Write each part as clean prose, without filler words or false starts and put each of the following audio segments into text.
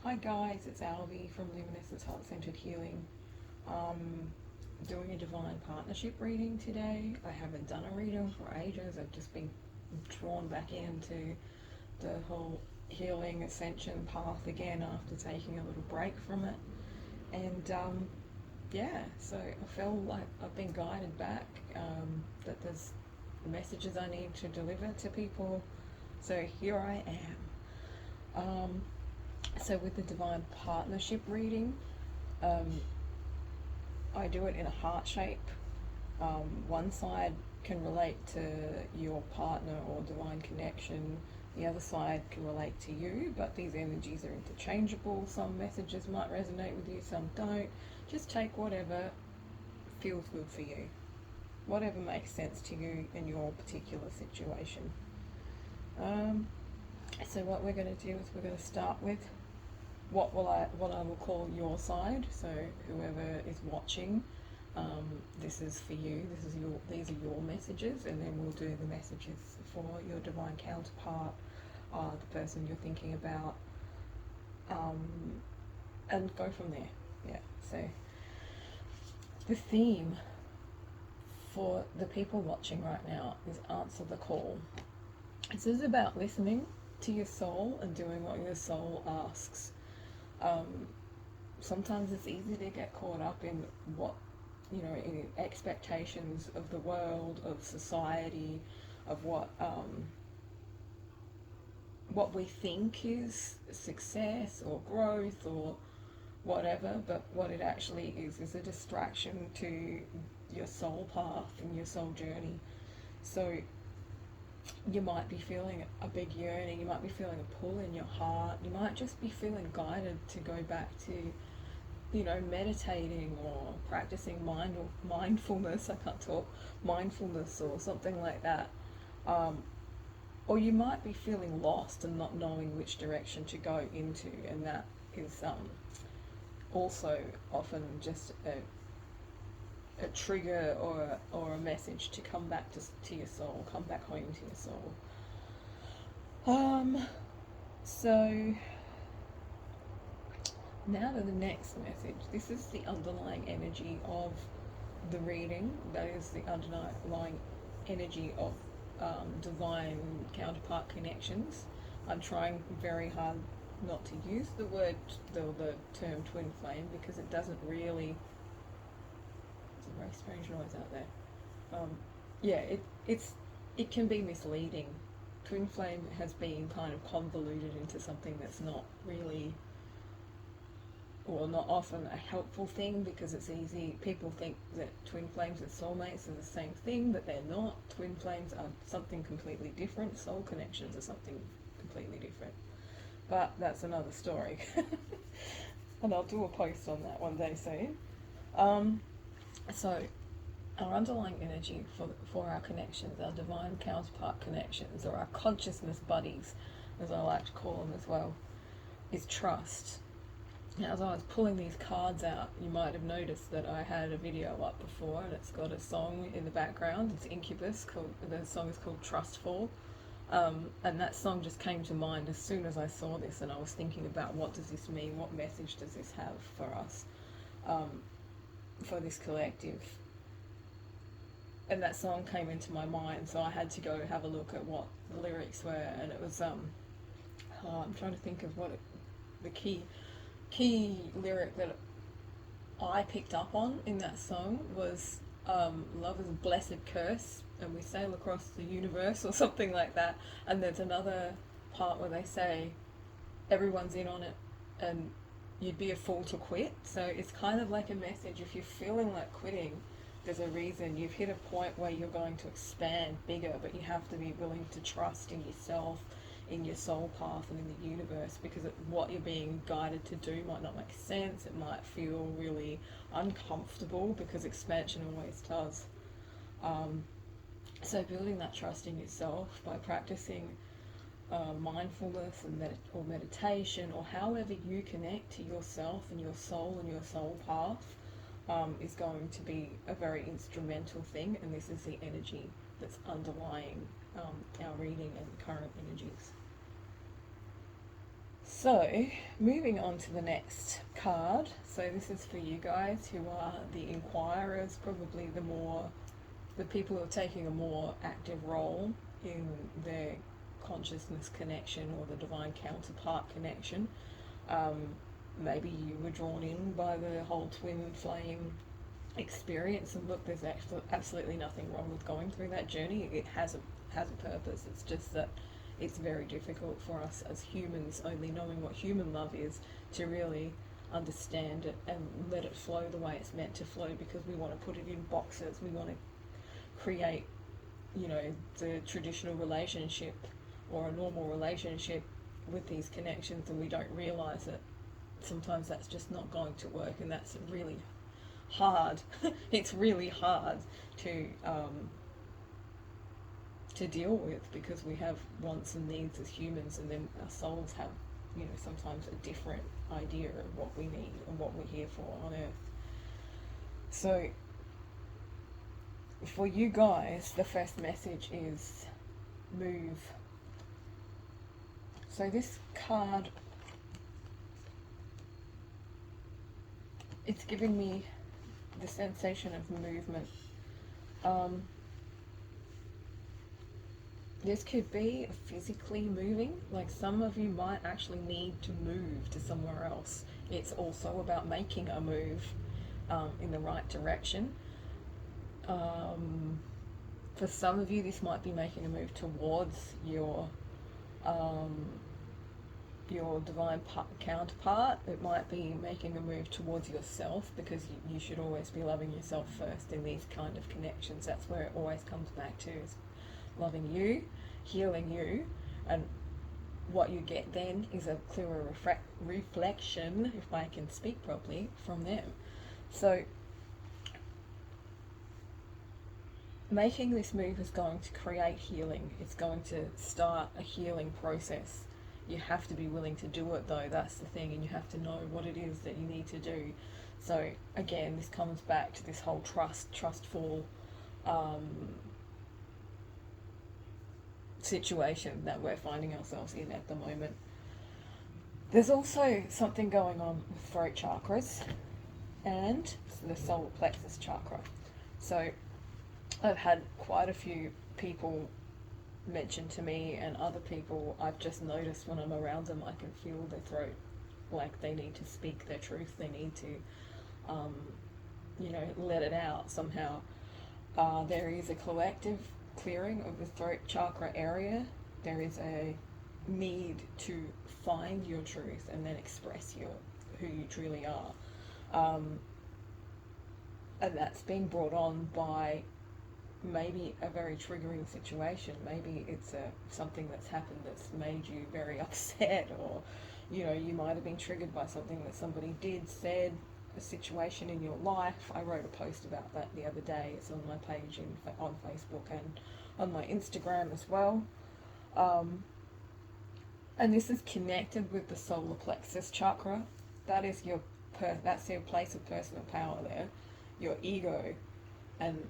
Hi guys, it's Alvi from Luminescence Heart Centered Healing. Doing a divine partnership reading today. I haven't done a reading for ages. I've just been drawn back into the whole healing ascension path again after taking a little break from it. And yeah, so I feel like I've been guided back, that there's messages I need to deliver to people. So here I am. So with the divine partnership reading, um, I do it in a heart shape. One side can relate to your partner or divine connection, the other side can relate to you, but these energies are interchangeable. Some messages might resonate with you, some don't. Just take whatever feels good for you, whatever makes sense to you in your particular situation. So what we're going to do is we're going to start with what I will call your side. So whoever is watching, this is for you. These are your messages, and then we'll do the messages for your divine counterpart, the person you're thinking about, and go from there. Yeah. So the theme for the people watching right now is answer the call. This is about listening to your soul and doing what your soul asks. Sometimes it's easy to get caught up in in expectations of the world, of society, of what we think is success or growth or whatever, but what it actually is a distraction to your soul path and your soul journey. So you might be feeling a big yearning, you might be feeling a pull in your heart, you might just be feeling guided to go back to, meditating or practicing mindfulness. I can't talk, mindfulness or something like that. Or you might be feeling lost and not knowing which direction to go into, and that is also often just a trigger or a message to come back to your soul, come back home to your soul. So now to the next message. This is the underlying energy of the reading. That is the underlying energy of divine counterpart connections. I'm trying very hard not to use the term twin flame, because it doesn't really. It's a very strange noise out there. Yeah, it can be misleading. Twin flame has been kind of convoluted into something that's not really, or not often, a helpful thing, because it's easy. People think that twin flames and soulmates are the same thing, but they're not. Twin flames are something completely different. Soul connections are something completely different. But that's another story. And I'll do a post on that one day soon. So our underlying energy for our connections, our divine counterpart connections, or our consciousness buddies, as I like to call them as well, is trust. Now, as I was pulling these cards out, you might have noticed that I had a video up before, and it's got a song in the background. It's Incubus. The song is called Trustful. And that song just came to mind as soon as I saw this, and I was thinking about, what does this mean? What message does this have for us, for this collective? And that song came into my mind, so I had to go have a look at what the lyrics were, and it was I'm trying to think of the key lyric that I picked up on in that song was, love is a blessed curse and we sail across the universe, or something like that. And there's another part where they say everyone's in on it and you'd be a fool to quit. So it's kind of like a message: if you're feeling like quitting, there's a reason. You've hit a point where you're going to expand bigger, but you have to be willing to trust in yourself, in your soul path, and in the universe, because what you're being guided to do might not make sense. It might feel really uncomfortable, because expansion always does. So building that trust in yourself by practicing mindfulness or meditation, or however you connect to yourself and your soul path, is going to be a very instrumental thing. And this is the energy that's underlying our reading and current energies. So, moving on to the next card. So this is for you guys who are the inquirers, probably the people who are taking a more active role in their consciousness connection or the divine counterpart connection. Maybe you were drawn in by the whole twin flame experience, and look, there's absolutely nothing wrong with going through that journey. It has a purpose. It's just that it's very difficult for us as humans, only knowing what human love is, to really understand it and let it flow the way it's meant to flow, because we want to put it in boxes. We want to create, the traditional relationship or a normal relationship with these connections, and we don't realize that sometimes that's just not going to work, and that's really hard. It's really hard to deal with, because we have wants and needs as humans, and then our souls have, sometimes a different idea of what we need and what we're here for on earth. So for you guys, the first message is move. So this card, it's giving me the sensation of movement. This could be physically moving, like some of you might actually need to move to somewhere else. It's also about making a move in the right direction. For some of you, this might be making a move towards your divine counterpart. It might be making a move towards yourself, because you should always be loving yourself first in these kind of connections. That's where it always comes back to, is loving you, healing you, and what you get then is a clearer reflection, if I can speak properly, from them. So making this move is going to create healing. It's going to start a healing process. You have to be willing to do it, though. That's the thing, and you have to know what it is that you need to do. So again, this comes back to this whole trustful situation that we're finding ourselves in at the moment. There's also something going on with throat chakras and the solar plexus chakra. So I've had quite a few people mention to me, and other people I've just noticed when I'm around them, I can feel their throat, like they need to speak their truth. They need to let it out somehow. There is a collective clearing of the throat chakra area. There is a need to find your truth and then express who you truly are, and that's being brought on by maybe a very triggering situation. Maybe it's something that's happened that's made you very upset, or you might have been triggered by something that somebody did, said, a situation in your life. I wrote a post about that the other day. It's on my page on Facebook and on my Instagram as well. And this is connected with the solar plexus chakra. That's your place of personal power there, your ego. And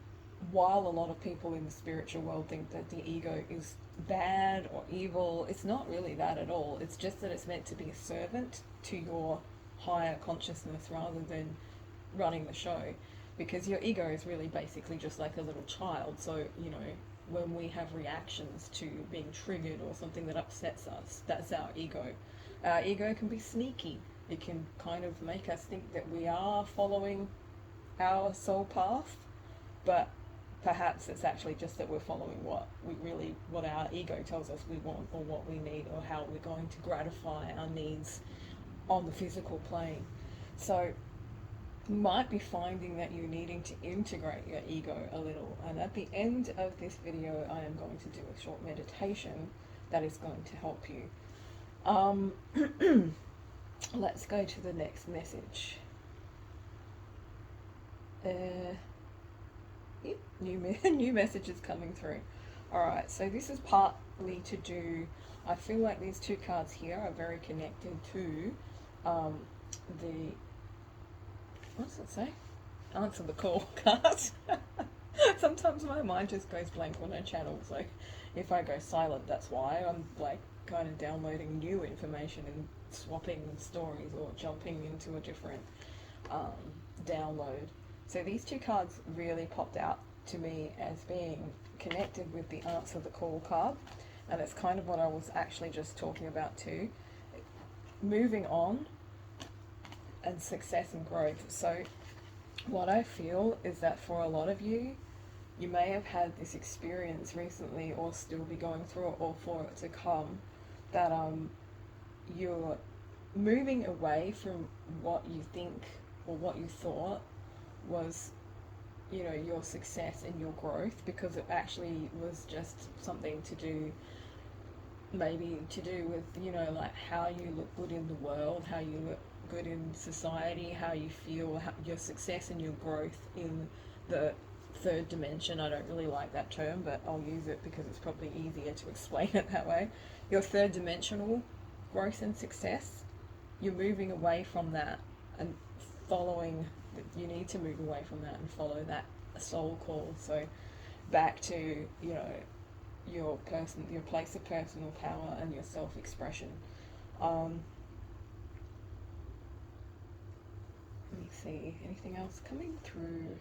while a lot of people in the spiritual world think that the ego is bad or evil, it's not really that at all. It's just that it's meant to be a servant to your higher consciousness rather than running the show, because your ego is really basically just like a little child. So when we have reactions to being triggered or something that upsets us, that's our ego. Our ego can be sneaky. It can kind of make us think that we are following our soul path, but perhaps it's actually just that we're following what our ego tells us we want, or what we need, or how we're going to gratify our needs on the physical plane. So you might be finding that you're needing to integrate your ego a little, and at the end of this video I am going to do a short meditation that is going to help you. Let's go to the next message. New messages coming through. Alright, so this is partly to do, I feel like these two cards here are very connected to what's it say? Answer the call card. Sometimes my mind just goes blank when I channel, so if I go silent, that's why. I'm like kind of downloading new information and swapping stories or jumping into a different download. So these two cards really popped out to me as being connected with the Answer the Call card, and it's kind of what I was actually just talking about too. Moving on and success and growth. So what I feel is that for a lot of you, you may have had this experience recently or still be going through it or for it to come, that you're moving away from what you think or what you thought was, you know, your success and your growth, because it actually was just something to do, maybe to do with, you know, like how you look good in the world, how you look good in society, how you feel, how, your success and your growth in the third dimension. I don't really like that term, but I'll use it because it's probably easier to explain it that way. Your third dimensional growth and success, you're moving away from that and following, you need to move away from that and follow that soul call. So back to, you know, your place of personal power and your self-expression. Let me see, anything else coming through?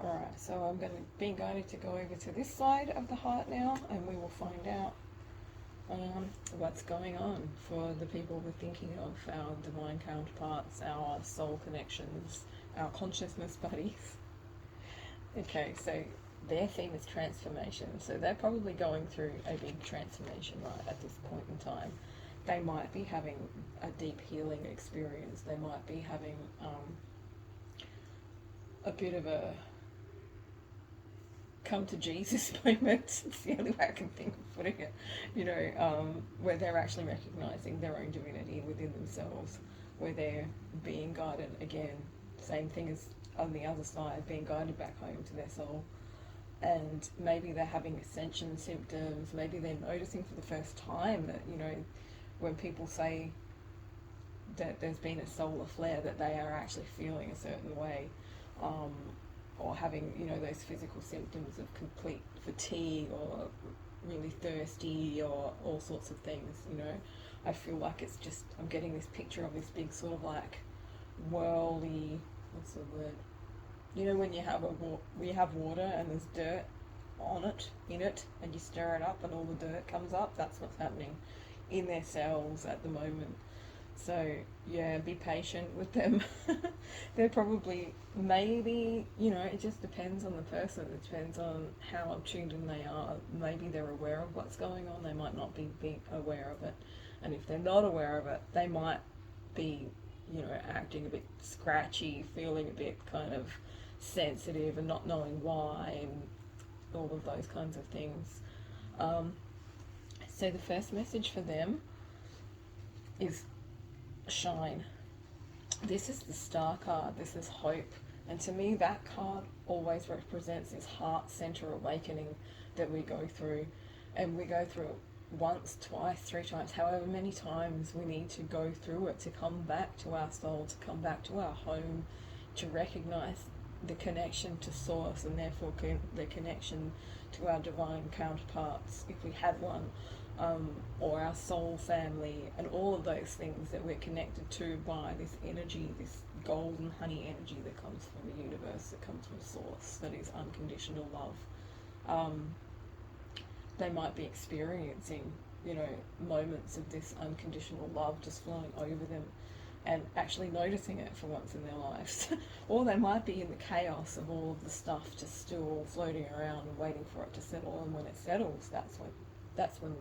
Alright, so I'm being guided to go over to this side of the heart now, and we will find out what's going on for the people we're thinking of, our divine counterparts, our soul connections, our consciousness buddies. Okay, so their theme is transformation, so they're probably going through a big transformation right at this point in time. They might be having a deep healing experience. They might be having a bit of a come to Jesus moment. It's the only way I can think of putting it, you know, where they're actually recognizing their own divinity within themselves, where they're being guided again, same thing as on the other side, being guided back home to their soul. And maybe they're having ascension symptoms, maybe they're noticing for the first time that, you know, when people say that there's been a solar flare, that they are actually feeling a certain way, or having, you know, those physical symptoms of complete fatigue or really thirsty or all sorts of things, you know. I feel like it's just, I'm getting this picture of this big sort of like whirly, what's the word? You know, when you have water and there's dirt on it, in it, and you stir it up and all the dirt comes up, that's what's happening in their cells at the moment. So yeah, be patient with them. They're probably, maybe, you know, it just depends on the person. It depends on how tuned in they are. Maybe they're aware of what's going on. They might not be aware of it. And if they're not aware of it, they might be, you know, acting a bit scratchy, feeling a bit kind of sensitive and not knowing why, and all of those kinds of things. So the first message for them is shine. This is the Star card. This is hope. And to me, that card always represents this heart center awakening that we go through. And we go through it once, twice, three times, however many times we need to go through it to come back to our soul, to come back to our home, to recognize the connection to source, and therefore the connection to our divine counterparts, if we had one, or our soul family, and all of those things that we're connected to by this energy, this golden honey energy that comes from the universe, that comes from source, that is unconditional love. They might be experiencing, you know, moments of this unconditional love just flowing over them, and actually noticing it for once in their lives. Or they might be in the chaos of all of the stuff just still floating around and waiting for it to settle, and when it settles, that's when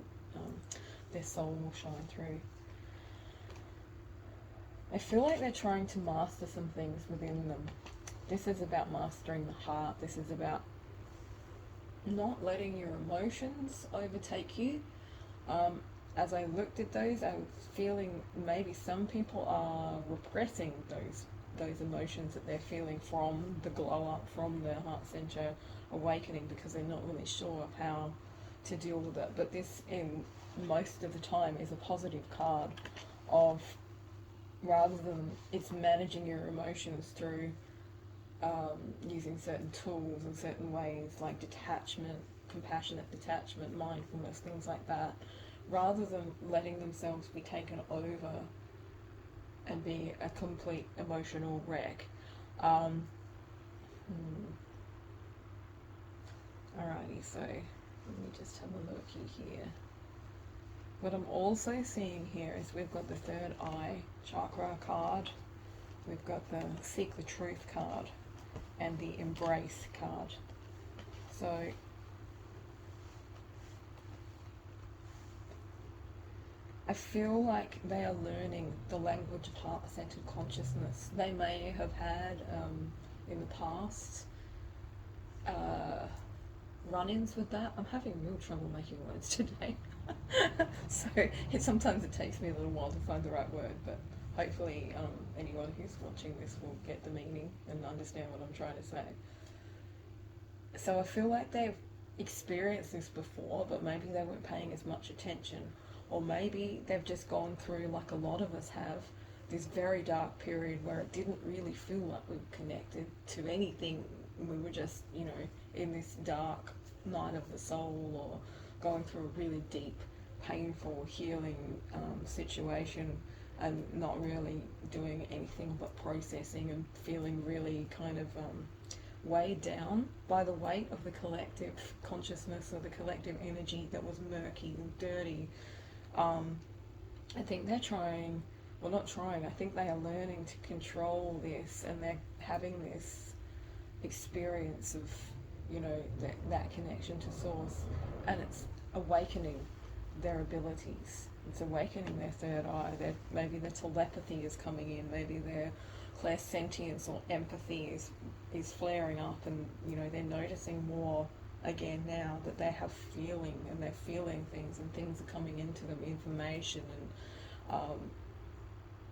their soul will shine through. I feel like they're trying to master some things within them. This is about mastering the heart. This is about not letting your emotions overtake you. As I looked at those, I was feeling maybe some people are repressing those emotions that they're feeling from the glow up, from the heart center awakening, because they're not really sure of how to deal with it. But this, in most of the time, is a positive card of, rather than it's managing your emotions through using certain tools in certain ways, like detachment, compassionate detachment, mindfulness, things like that, rather than letting themselves be taken over and be a complete emotional wreck. Um, Alrighty, so let me just have a look here. What I'm also seeing here is we've got the third eye chakra card, we've got the Seek the Truth card, and the Embrace card. So I feel like they are learning the language of heart-centered consciousness. They may have had in the past run-ins with that. I'm having real trouble making words today. So sometimes it takes me a little while to find the right word, but hopefully anyone who's watching this will get the meaning and understand what I'm trying to say. So I feel like they've experienced this before, but maybe they weren't paying as much attention, or maybe they've just gone through, like a lot of us have, this very dark period where it didn't really feel like we were connected to anything. We were just, in this dark night of the soul, or going through a really deep, painful, healing situation, and not really doing anything but processing and feeling really kind of weighed down by the weight of the collective consciousness or the collective energy that was murky and dirty. I think they're trying, well, not trying, I think they are learning to control this, and they're having this experience of, that connection to source, and it's awakening their abilities. It's awakening their third eye. Maybe their telepathy is coming in. Maybe their clairsentience or empathy is flaring up, and they're noticing more again now that they have feeling, and they're feeling things, and things are coming into them, information and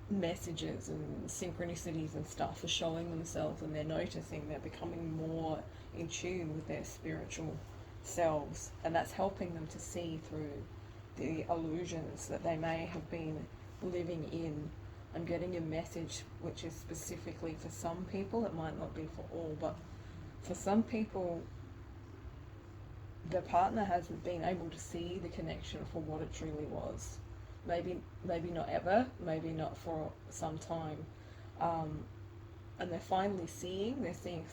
messages and synchronicities and stuff are showing themselves, and they're noticing, they're becoming more in tune with their spiritual selves, and that's helping them to see through the illusions that they may have been living in. I'm getting a message which is specifically for some people. It might not be for all, but for some people, the partner hasn't been able to see the connection for what it truly was. Maybe not ever, maybe not for some time. And they're finally seeing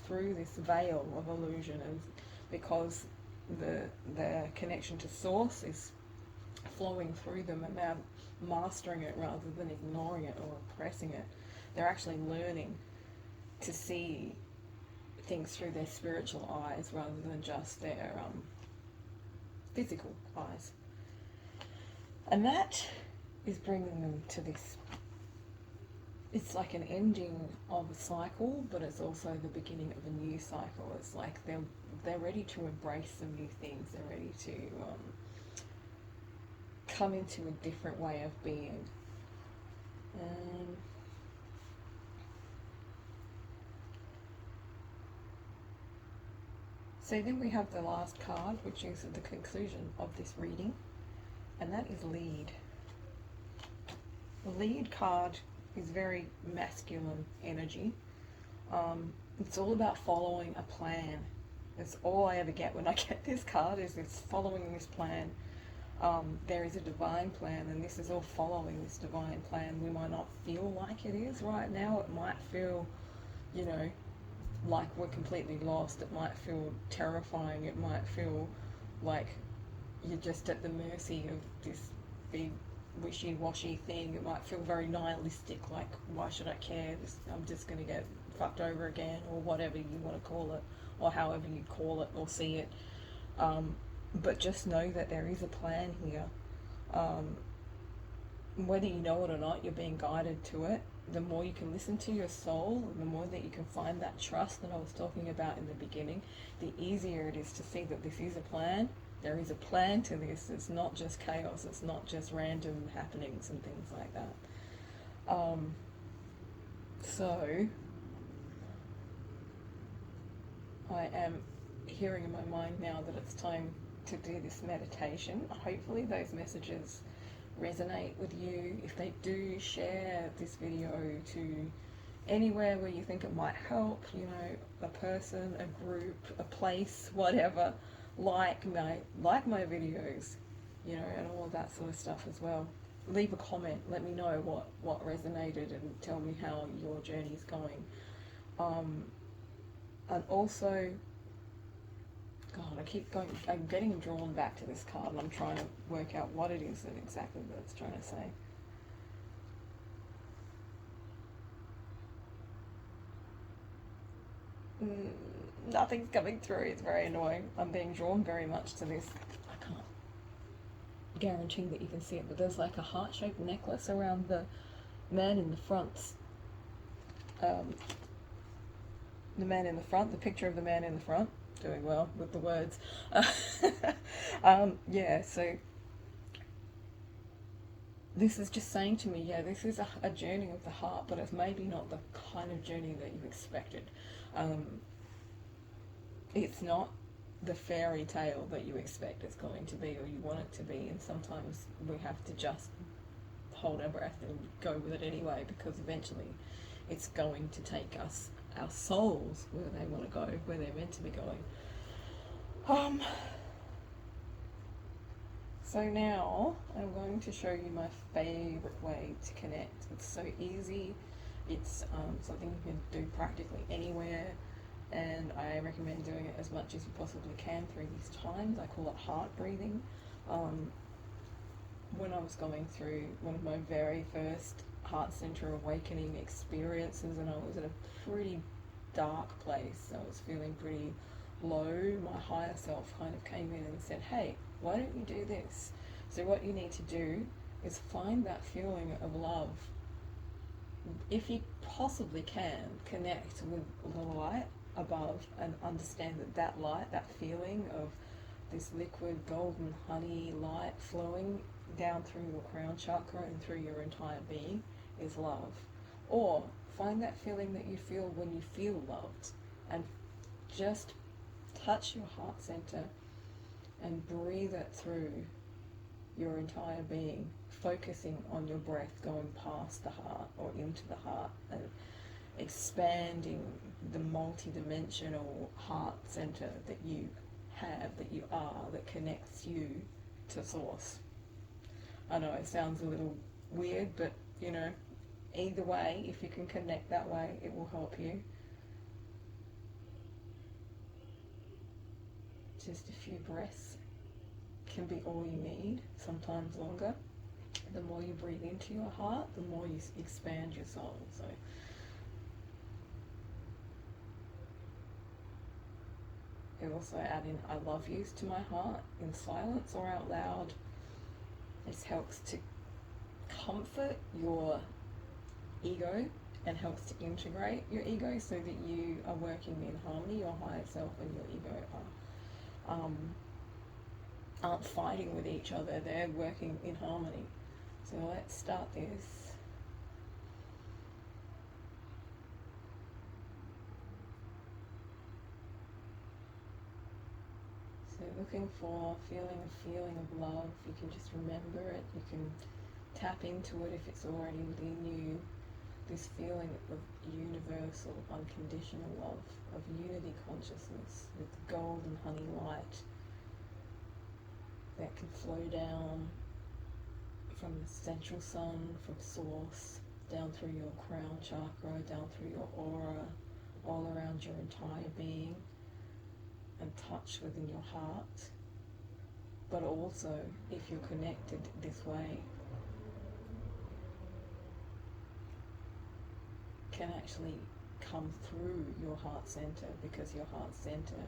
through this veil of illusion, and because the connection to source is flowing through them, and they're mastering it rather than ignoring it or oppressing it. They're actually learning to see things through their spiritual eyes rather than just their physical eyes. And that is bringing them to this. It's like an ending of a cycle, but it's also the beginning of a new cycle. It's like they're ready to embrace some new things. They're ready to come into a different way of being. So then we have the last card, which is the conclusion of this reading, and that is Lead. The Lead card is very masculine energy. It's all about following a plan. That's all I ever get when I get this card, is it's following this plan. There is a divine plan, and this is all following this divine plan. We might not feel like it is right now. It might feel, like we're completely lost. It might feel terrifying. It might feel like you're just at the mercy of this big wishy-washy thing. It might feel very nihilistic, like, why should I care? I'm just going to get fucked over again, or whatever you want to call it, or however you call it or see it. But just know that there is a plan here. Whether you know it or not, you're being guided to it. The more you can listen to your soul, the more that you can find that trust that I was talking about in the beginning, the easier it is to see that this is a plan. There is a plan to this. It's not just chaos. It's not just random happenings and things like that. So I am hearing in my mind now that it's time to do this meditation. Hopefully those messages resonate with you. If they do, share this video to anywhere where you think it might help, you know, a person, a group, a place, whatever, like my videos, you know, and all of that sort of stuff as well. Leave a comment, let me know what resonated and tell me how your journey's going. Um, and also, God, I'm getting drawn back to this card and I'm trying to work out what it is that exactly that it's trying to say. Nothing's coming through. It's very annoying. I'm being drawn very much to this. I can't guarantee that you can see it, but there's like a heart-shaped necklace around the man in the front. Um, the man in the front, the picture of the man in the front, doing well with the words. Yeah, so this is just saying to me, yeah, this is a journey of the heart, but it's maybe not the kind of journey that you expected. Um, it's not the fairy tale that you expect it's going to be or you want it to be, and sometimes we have to just hold our breath and go with it anyway, because eventually it's going to take us, our souls, where they want to go, where they're meant to be going. So now I'm going to show you my favourite way to connect. It's so easy. It's something you can do practically anywhere, and I recommend doing it as much as you possibly can through these times. I call it heart breathing. When I was going through one of my very first heart center awakening experiences, and I was in a pretty dark place, I was feeling pretty low, my higher self kind of came in and said, hey, why don't you do this? So what you need to do is find that feeling of love. If you possibly can, connect with the light above and understand that that light, that feeling of this liquid golden honey light flowing down through your crown chakra and through your entire being is love. Or find that feeling that you feel when you feel loved, and just touch your heart center and breathe it through your entire being, focusing on your breath going past the heart or into the heart, and expanding the multi-dimensional heart center that you have, that you are, that connects you to source. I know it sounds a little weird, but you know, either way, if you can connect that way, it will help you. Just a few breaths can be all you need, sometimes longer. The more you breathe into your heart, the more you expand your soul. So I also add in I love yous to my heart in silence or out loud. This helps to comfort your ego and helps to integrate your ego so that you are working in harmony. Your higher self and your ego aren't fighting with each other, they're working in harmony. So let's start this. So looking for feeling a feeling of love, you can just remember it, you can tap into it if it's already within you. This feeling of universal, unconditional love, of unity consciousness with golden honey light that can flow down from the central sun, from source, down through your crown chakra, down through your aura, all around your entire being, and touch within your heart. But also, if you're connected this way, can actually come through your heart center, because your heart center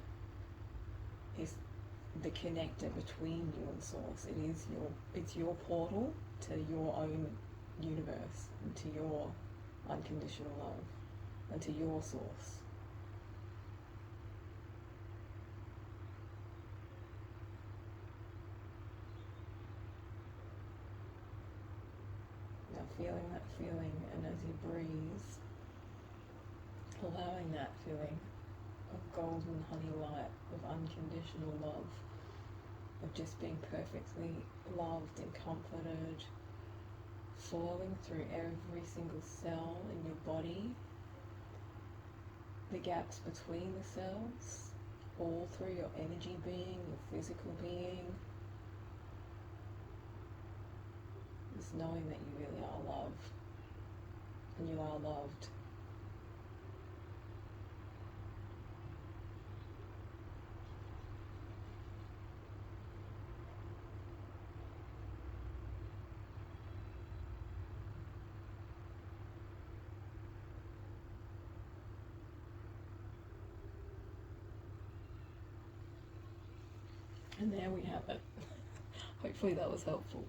is the connector between you and source. It's your portal to your own universe and to your unconditional love and to your source. Now feeling that feeling, and as you breathe, allowing that feeling of golden honey light, of unconditional love, of just being perfectly loved and comforted, flowing through every single cell in your body, the gaps between the cells, all through your energy being, your physical being. Just knowing that you really are love and you are loved. And there we have it. Hopefully that was helpful.